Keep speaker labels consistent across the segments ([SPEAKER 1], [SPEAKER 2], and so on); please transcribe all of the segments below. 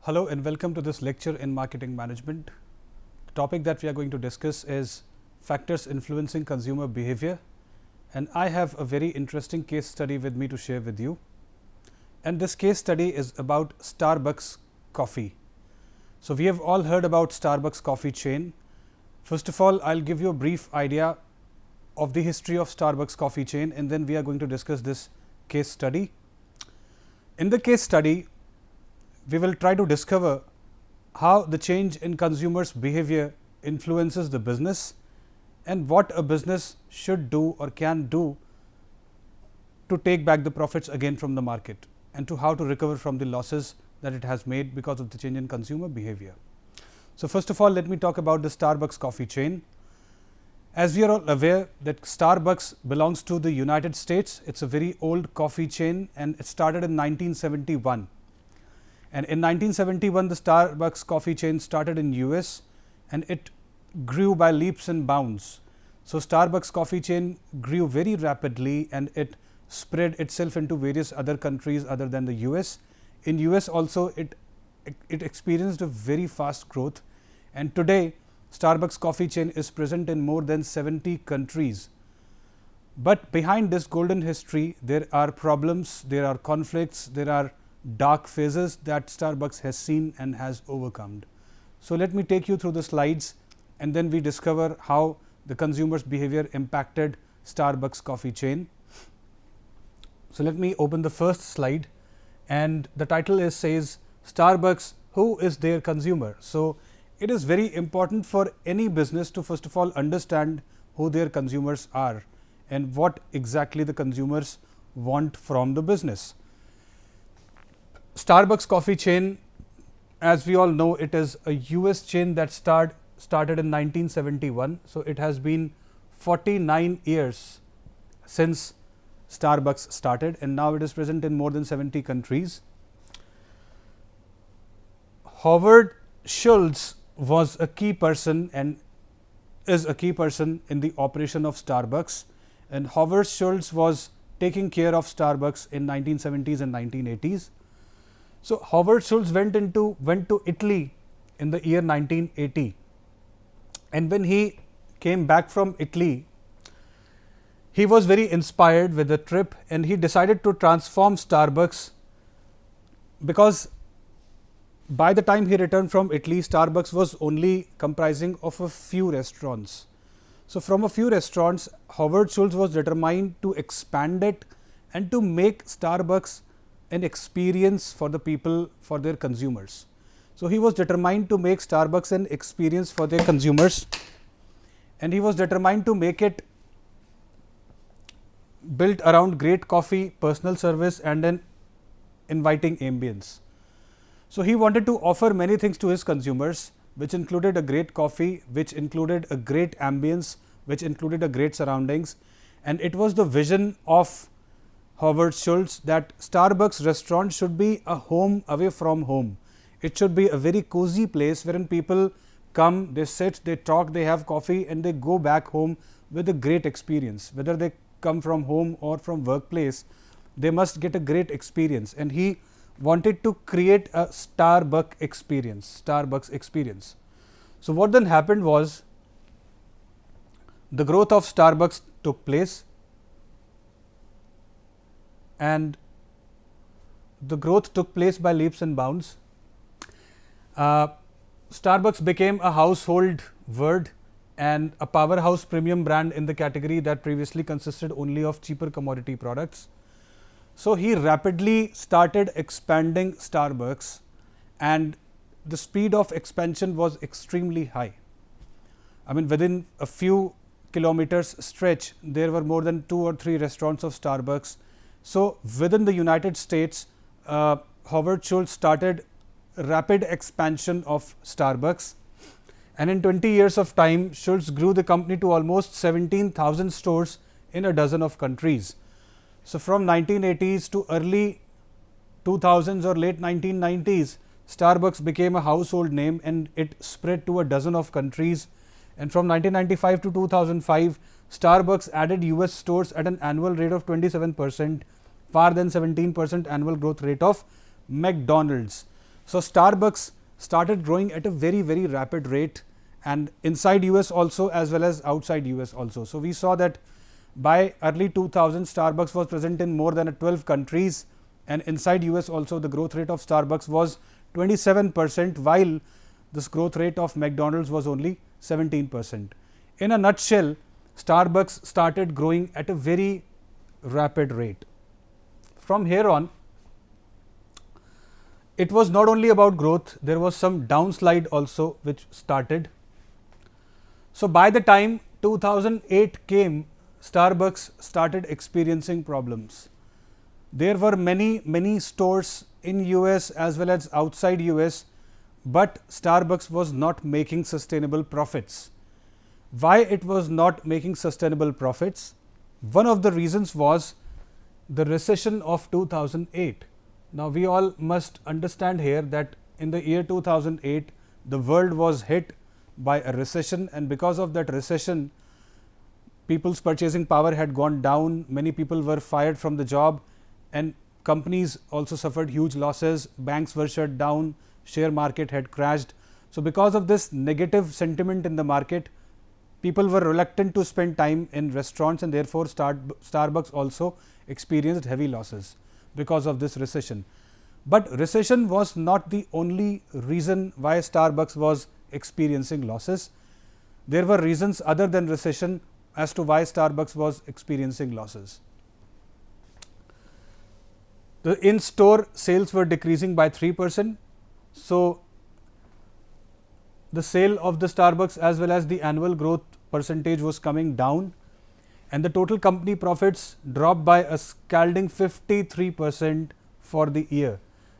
[SPEAKER 1] Hello and welcome to this lecture in marketing management. The topic that we are going to discuss is factors influencing consumer behavior, and I have a very interesting case study with me to share with you. And this case study is about Starbucks coffee. So we have all heard about Starbucks coffee chain. First of all, I'll give you a brief idea of the history of Starbucks coffee chain, and then we are going to discuss this case study. In the case study, we will try to discover how the change in consumers' behavior influences the business and what a business should do or can do to take back the profits again from the market, and to how to recover from the losses that it has made because of the change in consumer behavior. So, first of all, let me talk about the Starbucks coffee chain. As we are all aware that Starbucks belongs to the United States, it is a very old coffee chain and it started in 1971. And in 1971, the Starbucks coffee chain started in US and it grew by leaps and bounds. So, Starbucks coffee chain grew very rapidly and it spread itself into various other countries other than the US. In US also it experienced a very fast growth, and today Starbucks coffee chain is present in more than 70 countries. But behind this golden history, there are problems, there are conflicts, there are dark phases that Starbucks has seen and has overcome. So, let me take you through the slides and then we discover how the consumers' behavior impacted Starbucks coffee chain. So, let me open the first slide, and the title says Starbucks, who is their consumer? So, it is very important for any business to first of all understand who their consumers are and what exactly the consumers want from the business. Starbucks coffee chain, as we all know, it is a US chain that started in 1971. So, it has been 49 years since Starbucks started, and now it is present in more than 70 countries. Howard Schultz was a key person and is a key person in the operation of Starbucks, and Howard Schultz was taking care of Starbucks in 1970s and 1980s. So, Howard Schultz went to Italy in the year 1980, and when he came back from Italy, he was very inspired with the trip and he decided to transform Starbucks, because by the time he returned from Italy, Starbucks was only comprising of a few restaurants. So, from a few restaurants, Howard Schultz was determined to expand it and to make Starbucks an experience for the people, for their consumers. So, he was determined to make Starbucks an experience for their consumers, and he was determined to make it built around great coffee, personal service and an inviting ambience. So, he wanted to offer many things to his consumers, which included a great coffee, which included a great ambience, which included a great surroundings, and it was the vision of Howard Schultz that Starbucks restaurant should be a home away from home. It should be a very cozy place wherein people come, they sit, they talk, they have coffee and they go back home with a great experience. Whether they come from home or from workplace, they must get a great experience, and he wanted to create a Starbucks experience. So what then happened was, the growth of Starbucks took place, and the growth took place by leaps and bounds. Starbucks became a household word and a powerhouse premium brand in the category that previously consisted only of cheaper commodity products. So he rapidly started expanding Starbucks, and the speed of expansion was extremely high. I mean, within a few kilometers stretch, there were more than 2 or 3 restaurants of Starbucks. So within the United States, Howard Schultz started rapid expansion of Starbucks, and in 20 years of time, Schultz grew the company to almost 17,000 stores in a dozen of countries. So from 1980s to early 2000s or late 1990s, Starbucks became a household name, and it spread to a dozen of countries. And from 1995 to 2005, Starbucks added US stores at an annual rate of 27%, far than 17% annual growth rate of McDonald's. So Starbucks started growing at a very, very rapid rate, and inside US also as well as outside US also. So we saw that by early 2000, Starbucks was present in more than 12 countries, and inside US also the growth rate of Starbucks was 27%, while this growth rate of McDonald's was only 17%. In a nutshell, Starbucks started growing at a very rapid rate. From here on, it was not only about growth, there was some downslide also which started. So by the time 2008 came, Starbucks started experiencing problems. There were many stores in US as well as outside US, but Starbucks was not making sustainable profits. Why it was not making sustainable profits? One of the reasons was the recession of 2008. Now we all must understand here that in the year 2008, the world was hit by a recession, and because of that recession, people's purchasing power had gone down, many people were fired from the job, and companies also suffered huge losses, banks were shut down, share market had crashed. So because of this negative sentiment in the market, people were reluctant to spend time in restaurants, and therefore Starbucks also experienced heavy losses because of this recession. But recession was not the only reason why Starbucks was experiencing losses. There were reasons other than recession as to why Starbucks was experiencing losses. The in-store sales were decreasing by 3%. So the sale of the Starbucks as well as the annual growth percentage was coming down, and the total company profits dropped by a scalding 53% for the year.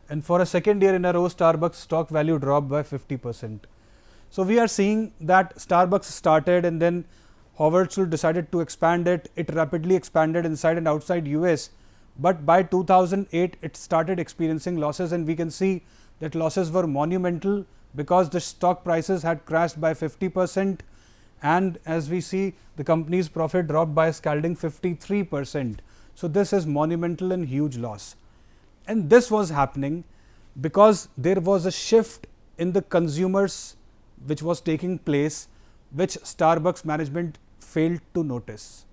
[SPEAKER 1] And for a second year in a row, Starbucks stock value dropped by 50%. So we are seeing that Starbucks started, and then Howard Schultz decided to expand it. It rapidly expanded inside and outside US, but by 2008 it started experiencing losses, and we can see that losses were monumental because the stock prices had crashed by 50%, and as we see, the company's profit dropped by a scalding 53%. So this is monumental and huge loss, and this was happening because there was a shift in the consumers which was taking place, which Starbucks management failed to notice.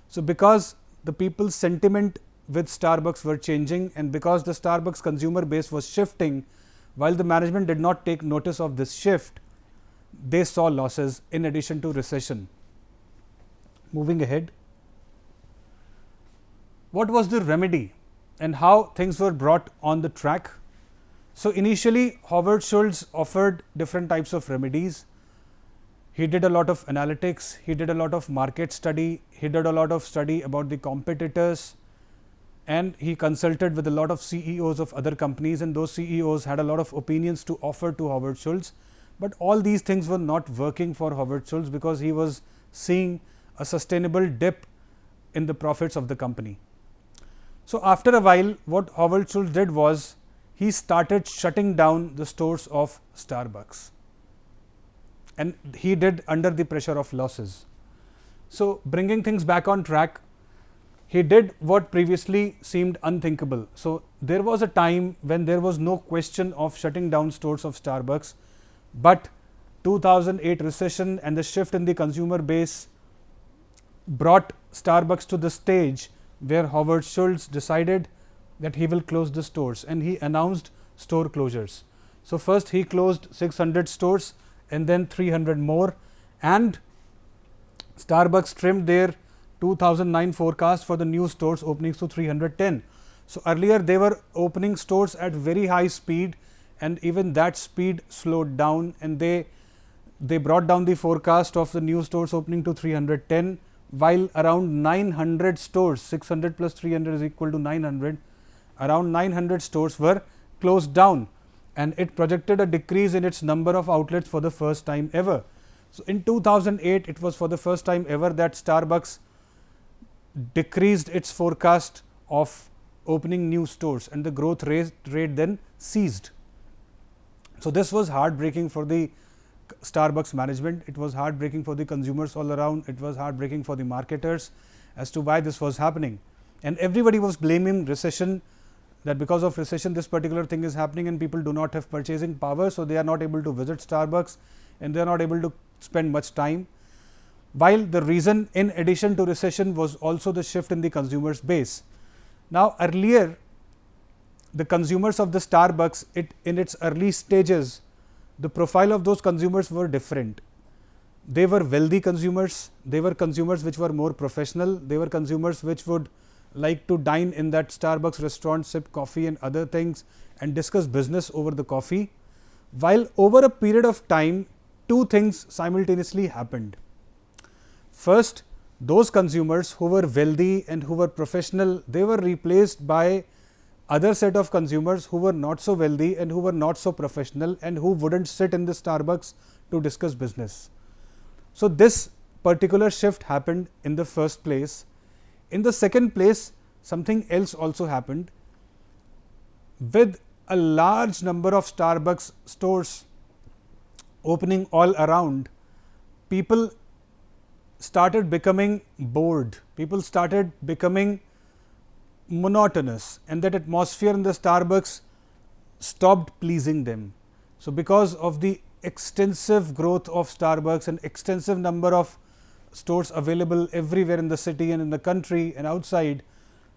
[SPEAKER 1] So because the people's sentiment with Starbucks were changing, and because the Starbucks consumer base was shifting, while the management did not take notice of this shift, they saw losses in addition to recession. Moving ahead, what was the remedy and how things were brought on the track? So initially, Howard Schultz offered different types of remedies. He did a lot of analytics, he did a lot of market study, he did a lot of study about the competitors, and he consulted with a lot of CEOs of other companies, and those CEOs had a lot of opinions to offer to Howard Schultz. But all these things were not working for Howard Schultz because he was seeing a sustainable dip in the profits of the company. So after a while, what Howard Schultz did was he started shutting down the stores of Starbucks, and he did under the pressure of losses. So bringing things back on track, he did what previously seemed unthinkable. So there was a time when there was no question of shutting down stores of Starbucks, but 2008 recession and the shift in the consumer base brought Starbucks to the stage where Howard Schultz decided that he will close the stores, and he announced store closures. So first he closed 600 stores and then 300 more, and Starbucks trimmed their 2009 forecast for the new stores openings to 310. So earlier they were opening stores at very high speed, and even that speed slowed down, and they brought down the forecast of the new stores opening to 310, while around 900 stores, 600 plus 300 is equal to 900, around 900 stores were closed down, and it projected a decrease in its number of outlets for the first time ever. So in 2008 it was for the first time ever that Starbucks decreased its forecast of opening new stores, and the growth rate then ceased. So this was heartbreaking for the Starbucks management, it was heartbreaking for the consumers all around, it was heartbreaking for the marketers as to why this was happening, and everybody was blaming recession, that because of recession this particular thing is happening and people do not have purchasing power, so they are not able to visit Starbucks and they are not able to spend much time. While the reason in addition to recession was also the shift in the consumers base. Now earlier the consumers of the Starbucks, in its early stages, the profile of those consumers were different. They were wealthy consumers, they were consumers which were more professional, they were consumers which would like to dine in that Starbucks restaurant, sip coffee and other things and discuss business over the coffee. While over a period of time, two things simultaneously happened. First, those consumers who were wealthy and who were professional, they were replaced by other set of consumers who were not so wealthy and who were not so professional and who wouldn't sit in the Starbucks to discuss business. So this particular shift happened in the first place. In the second place, something else also happened. With a large number of Starbucks stores opening all around, people started becoming bored, people started becoming monotonous, and that atmosphere in the Starbucks stopped pleasing them. So because of the extensive growth of Starbucks and extensive number of stores available everywhere in the city and in the country and outside,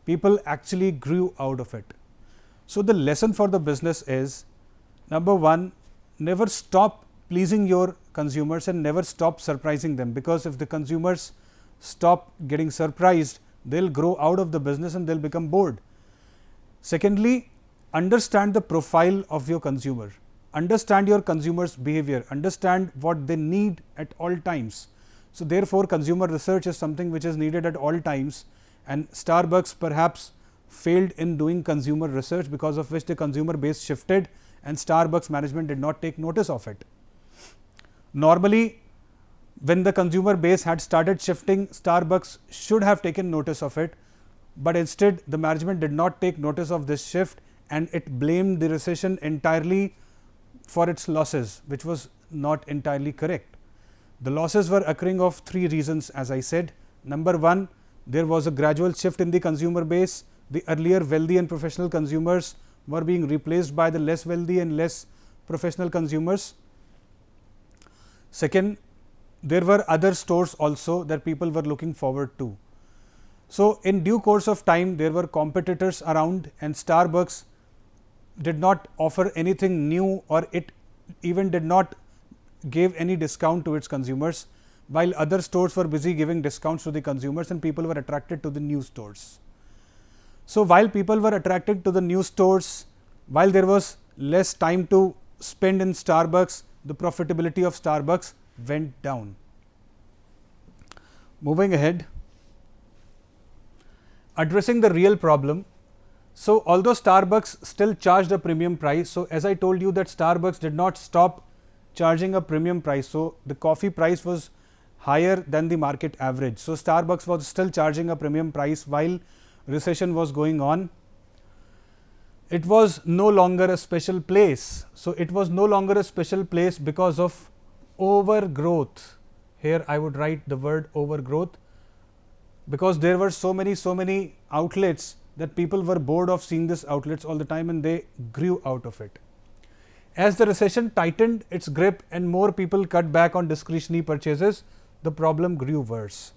[SPEAKER 1] people actually grew out of it. So the lesson for the business is, number one, never stop pleasing your consumers and never stop surprising them, because if the consumers stop getting surprised, they'll grow out of the business and they'll become bored. Secondly, understand the profile of your consumer, understand your consumers' behavior, understand what they need at all times. So therefore, consumer research is something which is needed at all times, and Starbucks perhaps failed in doing consumer research, because of which the consumer base shifted and Starbucks management did not take notice of it. Normally, when the consumer base had started shifting, Starbucks should have taken notice of it, but instead the management did not take notice of this shift and it blamed the recession entirely for its losses, which was not entirely correct. The losses were occurring of three reasons, as I said. Number one, there was a gradual shift in the consumer base. The earlier wealthy and professional consumers were being replaced by the less wealthy and less professional consumers. Second, there were other stores also that people were looking forward to. So in due course of time, there were competitors around, and Starbucks did not offer anything new, or it even did not give any discount to its consumers, while other stores were busy giving discounts to the consumers and people were attracted to the new stores. So while people were attracted to the new stores, while there was less time to spend in Starbucks, the profitability of Starbucks went down. Moving ahead, addressing the real problem. So although Starbucks still charged a premium price, so as I told you that Starbucks did not stop charging a premium price, so the coffee price was higher than the market average. So Starbucks was still charging a premium price while recession was going on. It was no longer a special place. So it was no longer a special place because of overgrowth. Here I would write the word overgrowth. because there were so many outlets that people were bored of seeing these outlets all the time, and they grew out of it. As the recession tightened its grip and more people cut back on discretionary purchases, the problem grew worse.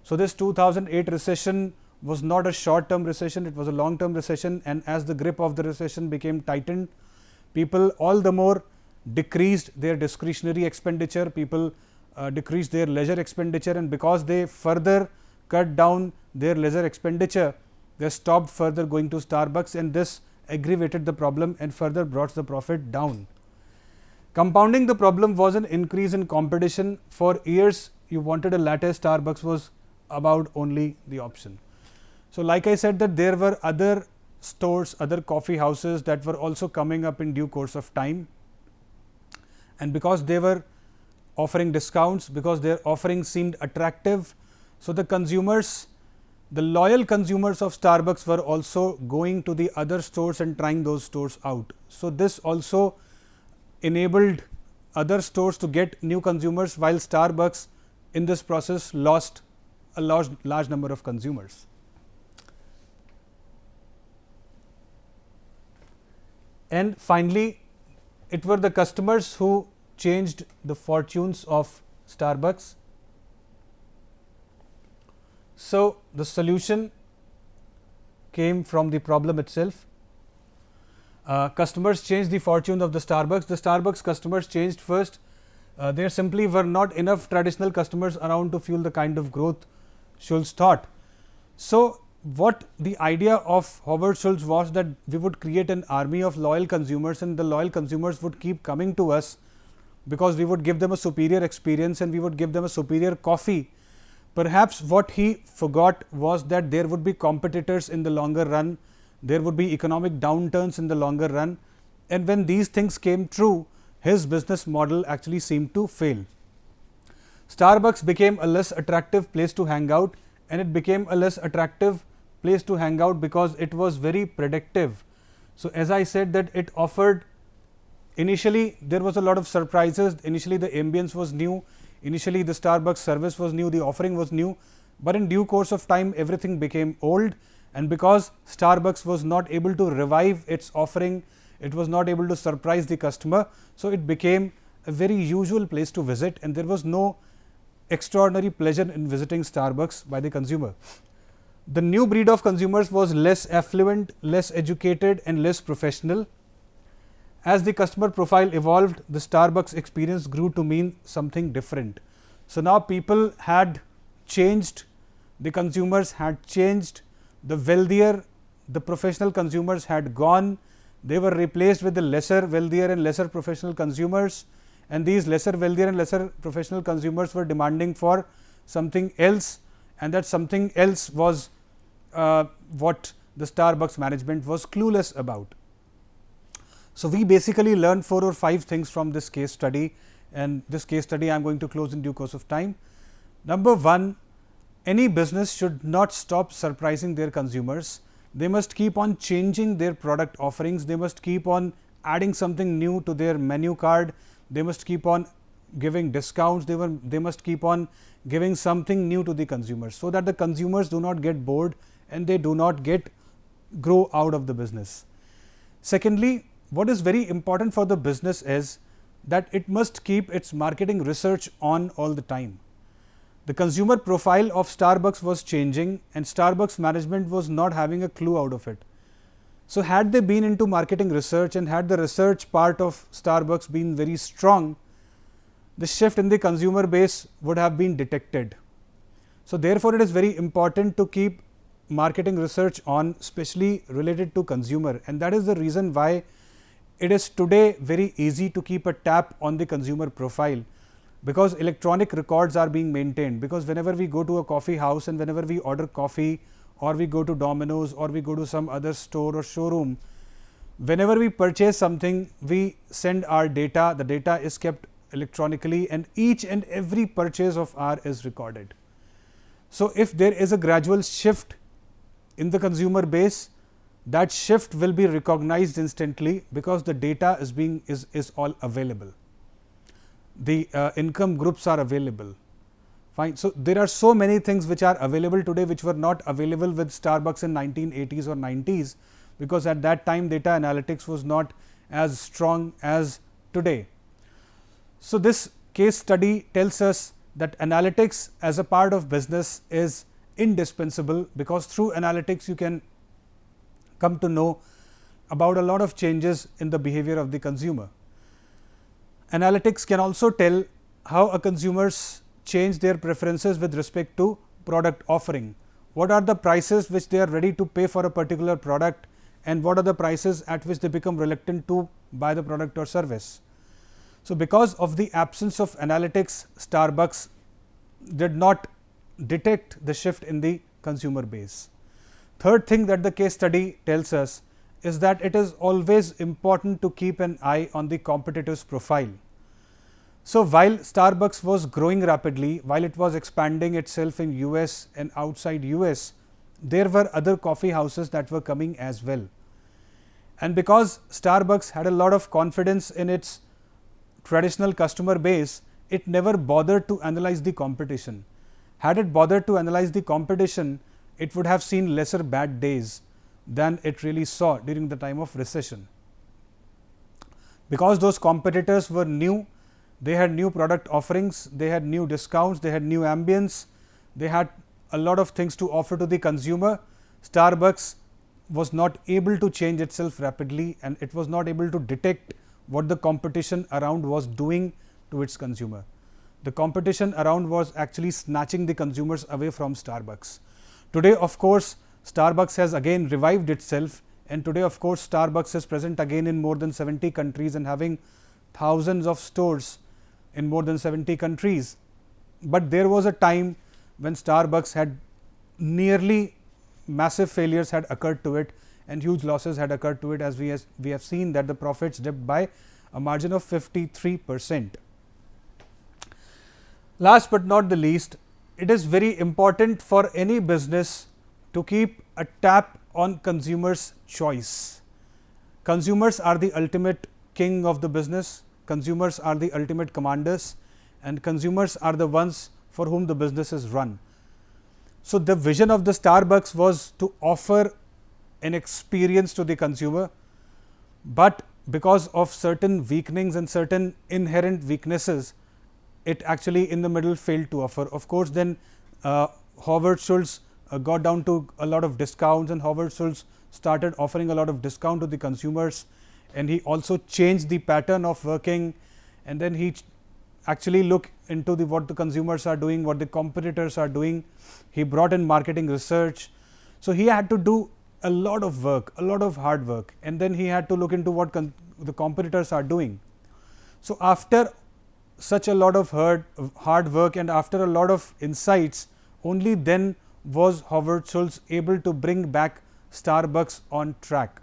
[SPEAKER 1] So this 2008 recession was not a short-term recession, it was a long-term recession, and as the grip of the recession became tightened, people all the more decreased their discretionary expenditure, people decreased their leisure expenditure, and because they further cut down their leisure expenditure, they stopped further going to Starbucks, and this aggravated the problem and further brought the profit down. Compounding the problem was an increase in competition. For years, you wanted a latte, Starbucks was about only the option. So like I said, that there were other stores, other coffee houses that were also coming up in due course of time, and because they were offering discounts, because their offering seemed attractive, so the consumers, the loyal consumers of Starbucks were also going to the other stores and trying those stores out. So this also enabled other stores to get new consumers, while Starbucks in this process lost a large number of consumers. And finally, it were the customers who changed the fortunes of Starbucks. So the solution came from the problem itself. Customers changed the fortune of the Starbucks. The Starbucks customers changed first. There simply were not enough traditional customers around to fuel the kind of growth Schultz thought. So what the idea of Howard Schultz was that we would create an army of loyal consumers, and the loyal consumers would keep coming to us because we would give them a superior experience and we would give them a superior coffee. Perhaps what he forgot was that there would be competitors in the longer run, there would be economic downturns in the longer run, and when these things came true, his business model actually seemed to fail. Starbucks became a less attractive place to hang out, and it became a less attractive place to hang out because it was very predictive. So as I said, that it offered, initially there was a lot of surprises, initially the ambience was new, initially the Starbucks service was new, the offering was new, but in due course of time everything became old, and because Starbucks was not able to revive its offering, it was not able to surprise the customer, so it became a very usual place to visit, and there was no extraordinary pleasure in visiting Starbucks by the consumer. The new breed of consumers was less affluent, less educated, and less professional. As the customer profile evolved, the Starbucks experience grew to mean something different. So now people had changed, the consumers had changed, the wealthier, the professional consumers had gone, they were replaced with the lesser wealthier and lesser professional consumers, and these lesser wealthier and lesser professional consumers were demanding for something else, and that something else was what the Starbucks management was clueless about. So we basically learned 4 or 5 things from this case study, and this case study I am going to close in due course of time. Number 1, any business should not stop surprising their consumers. They must keep on changing their product offerings, they must keep on adding something new to their menu card, they must keep on giving discounts, they must keep on giving something new to the consumers, so that the consumers do not get bored and they do not grow out of the business. Secondly, what is very important for the business is that it must keep its marketing research on all the time. The consumer profile of Starbucks was changing, and Starbucks management was not having a clue out of it. So had they been into marketing research and had the research part of Starbucks been very strong, the shift in the consumer base would have been detected. So therefore it is very important to keep marketing research on, especially related to consumer, and that is the reason why it is today very easy to keep a tap on the consumer profile, because electronic records are being maintained, because whenever we go to a coffee house and whenever we order coffee, or we go to Domino's, or we go to some other store or showroom, whenever we purchase something, we send our data, the data is kept electronically, and each and every purchase of ours is recorded. So if there is a gradual shift in the consumer base, that shift will be recognized instantly, because the data is all available. The income groups are available. Fine. So, there are so many things which are available today which were not available with Starbucks in 1980s or 90s, because at that time data analytics was not as strong as today. So, this case study tells us that analytics as a part of business is indispensable, because through analytics you can come to know about a lot of changes in the behavior of the consumer. Analytics can also tell how a consumers change their preferences with respect to product offering. What are the prices which they are ready to pay for a particular product, and what are the prices at which they become reluctant to buy the product or service. So, because of the absence of analytics, Starbucks did not detect the shift in the consumer base. Third thing that the case study tells us is that it is always important to keep an eye on the competitor's profile. So, while Starbucks was growing rapidly, while it was expanding itself in US and outside US, there were other coffee houses that were coming as well. And because Starbucks had a lot of confidence in its traditional customer base, it never bothered to analyze the competition. Had it bothered to analyze the competition, it would have seen lesser bad days than it really saw during the time of recession. Because those competitors were new, they had new product offerings, they had new discounts, they had new ambience, they had a lot of things to offer to the consumer. Starbucks was not able to change itself rapidly, and it was not able to detect what the competition around was doing to its consumer. The competition around was actually snatching the consumers away from Starbucks. Today, of course, Starbucks has again revived itself, and today of course Starbucks is present again in more than 70 countries and having thousands of stores in more than 70 countries. But there was a time when Starbucks had nearly massive failures had occurred to it, and huge losses had occurred to it, as we have seen that the profits dipped by a margin of 53%. Last but not the least, it is very important for any business to keep a tap on consumers' choice. Consumers are the ultimate king of the business, consumers are the ultimate commanders, and consumers are the ones for whom the business is run. So, the vision of the Starbucks was to offer an experience to the consumer, but because of certain weakenings and certain inherent weaknesses, it actually in the middle failed to offer. Of course, then Howard Schultz got down to a lot of discounts, and Howard Schultz started offering a lot of discount to the consumers, and he also changed the pattern of working, and then he actually looked into what the consumers are doing, what the competitors are doing. He brought in marketing research. So, he had to do a lot of work, a lot of hard work, and then he had to look into what the competitors are doing. So, after such a lot of hard work and after a lot of insights, only then was Howard Schultz able to bring back Starbucks on track.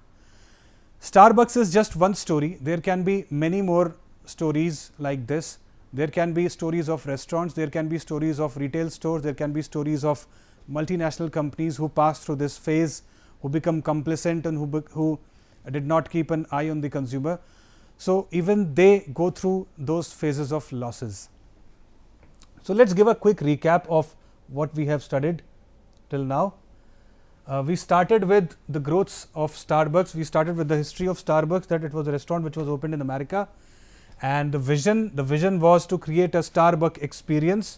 [SPEAKER 1] Starbucks is just one story. There can be many more stories like this. There can be stories of restaurants, there can be stories of retail stores, there can be stories of multinational companies who pass through this phase, who become complacent and who did not keep an eye on the consumer. So, even they go through those phases of losses. So, let us give a quick recap of what we have studied till now. We started with the growths of Starbucks. We started with the history of Starbucks, that it was a restaurant which was opened in America, and the vision was to create a Starbucks experience.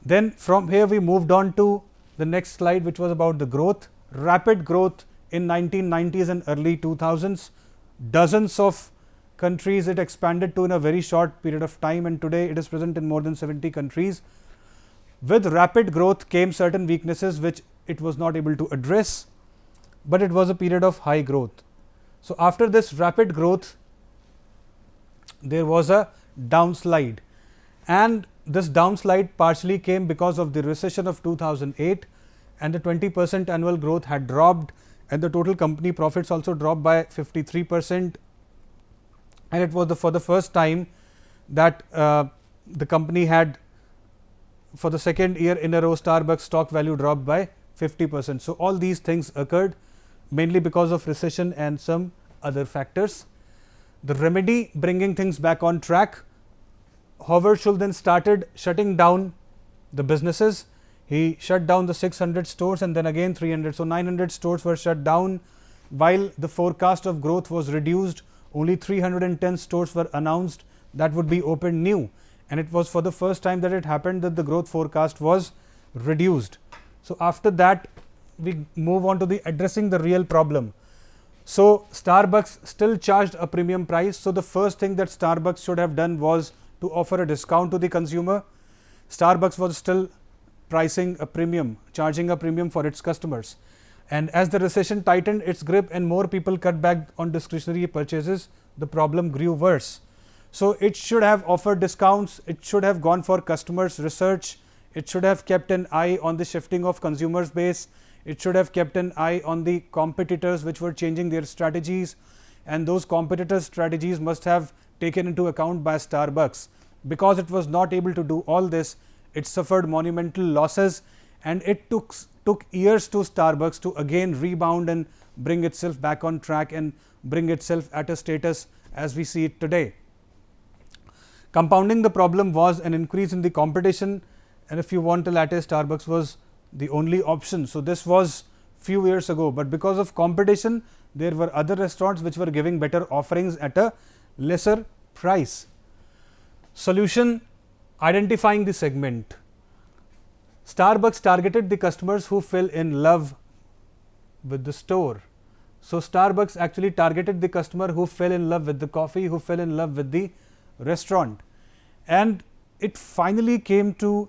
[SPEAKER 1] Then from here we moved on to the next slide, which was about the growth, rapid growth in 1990s and early 2000s. Dozens of countries it expanded to in a very short period of time, and today it is present in more than 70 countries. With rapid growth came certain weaknesses which it was not able to address, but it was a period of high growth. So, after this rapid growth, there was a downslide, and this downslide partially came because of the recession of 2008, and the 20% annual growth had dropped, and the total company profits also dropped by 53%, and it was for the first time that the company had, for the second year in a row, Starbucks stock value dropped by 50%. So, all these things occurred mainly because of recession and some other factors. The remedy, bringing things back on track, Howard Schultz then started shutting down the businesses. He shut down the 600 stores and then again 300. So 900 stores were shut down, while the forecast of growth was reduced. Only 310 stores were announced that would be opened new, and it was for the first time that it happened that the growth forecast was reduced. So after that, we move on to the addressing the real problem. So Starbucks still charged a premium price. So the first thing that Starbucks should have done was to offer a discount to the consumer. Starbucks was still pricing a premium, charging a premium for its customers. And as the recession tightened its grip and more people cut back on discretionary purchases, the problem grew worse. So it should have offered discounts, it should have gone for customers research, it should have kept an eye on the shifting of consumers base, it should have kept an eye on the competitors which were changing their strategies, and those competitors' strategies must have taken into account by Starbucks. Because it was not able to do all this, it suffered monumental losses, and it took years to Starbucks to again rebound and bring itself back on track and bring itself at a status as we see it today. Compounding the problem was an increase in the competition, and if you want a latte, Starbucks was the only option. So this was few years ago, but because of competition, there were other restaurants which were giving better offerings at a lesser price. Solution: identifying the segment. Starbucks targeted the customers who fell in love with the store. So Starbucks actually targeted the customer who fell in love with the coffee, who fell in love with the restaurant, and it finally came to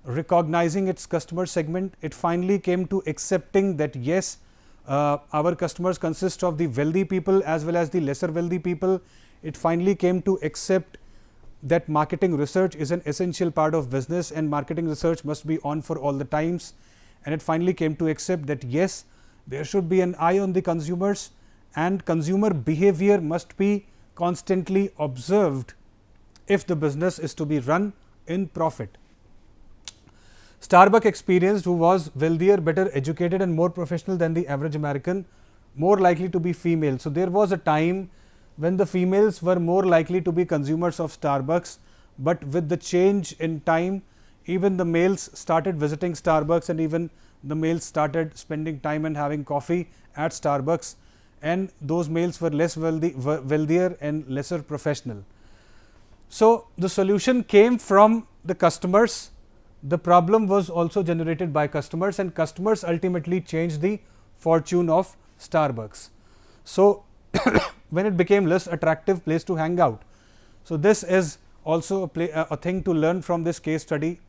[SPEAKER 1] recognizing its customer segment. It finally came to accepting that yes, our customers consist of the wealthy people as well as the lesser wealthy people. It finally came to accept that marketing research is an essential part of business and marketing research must be on for all the times, and it finally came to accept that yes, there should be an eye on the consumers and consumer behavior must be constantly observed if the business is to be run in profit. Starbucks experienced who was wealthier, better educated and more professional than the average American, more likely to be female. So there was a time when the females were more likely to be consumers of Starbucks, but with the change in time, even the males started visiting Starbucks and even the males started spending time and having coffee at Starbucks, and those males were less wealthier and lesser professional. So the solution came from the customers. The problem was also generated by customers, and customers ultimately changed the fortune of Starbucks. So when it became less attractive place to hang out. So this is also a thing to learn from this case study,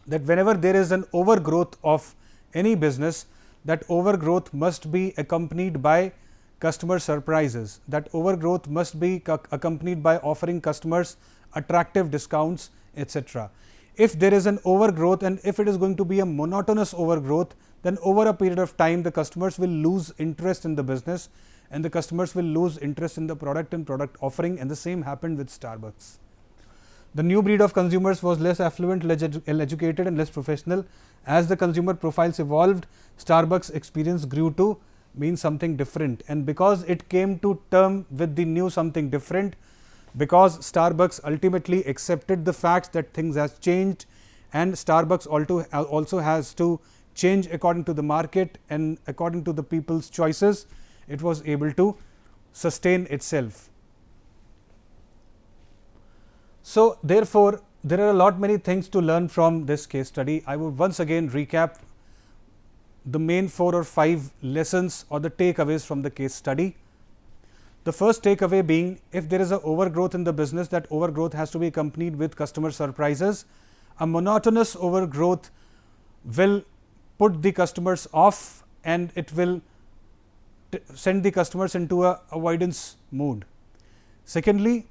[SPEAKER 1] that whenever there is an overgrowth of any business, that overgrowth must be accompanied by customer surprises. That overgrowth must be accompanied by offering customers attractive discounts, etc. If there is an overgrowth and if it is going to be a monotonous overgrowth, then over a period of time the customers will lose interest in the business and the customers will lose interest in the product and product offering, and the same happened with Starbucks. The new breed of consumers was less affluent, ill-educated and less professional. As the consumer profiles evolved, Starbucks experience grew to mean something different, and because it came to term with the new something different, because Starbucks ultimately accepted the fact that things has changed and Starbucks also has to change according to the market and according to the people's choices, it was able to sustain itself. So therefore, there are a lot many things to learn from this case study. I would once again recap the main 4 or 5 lessons or the takeaways from the case study. The first takeaway being, if there is an overgrowth in the business, that overgrowth has to be accompanied with customer surprises. A monotonous overgrowth will put the customers off and it will send the customers into a avoidance mood. Secondly,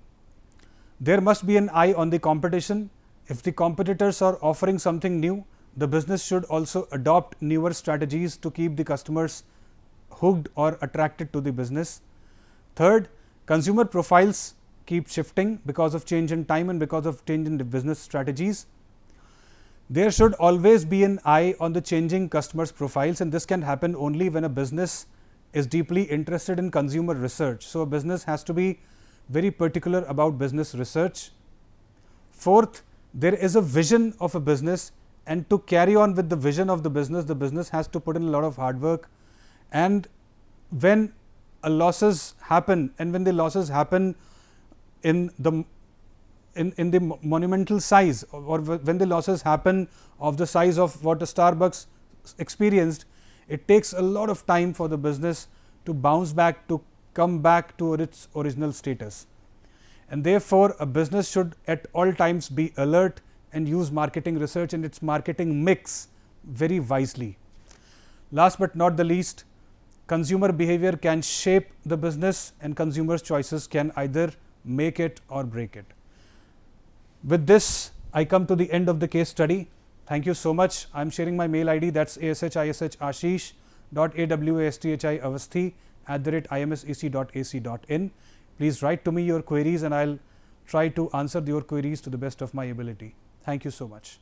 [SPEAKER 1] there must be an eye on the competition. If the competitors are offering something new, the business should also adopt newer strategies to keep the customers hooked or attracted to the business. Third, consumer profiles keep shifting because of change in time and because of change in the business strategies. There should always be an eye on the changing customers' profiles, and this can happen only when a business is deeply interested in consumer research. So, a business has to be very particular about business research. Fourth, there is a vision of a business, and to carry on with the vision of the business has to put in a lot of hard work. And when losses happen, and when the losses happen in the monumental size, or when the losses happen of the size of what a Starbucks experienced, it takes a lot of time for the business to bounce back, to come back to its original status. And therefore, a business should at all times be alert and use marketing research and its marketing mix very wisely. Last but not the least, consumer behavior can shape the business, and consumers' choices can either make it or break it. With this, I come to the end of the case study. Thank you so much. I am sharing my mail ID, that's ashishashish.awasthi@imsec.ac.in. Please write to me your queries, and I will try to answer your queries to the best of my ability. Thank you so much.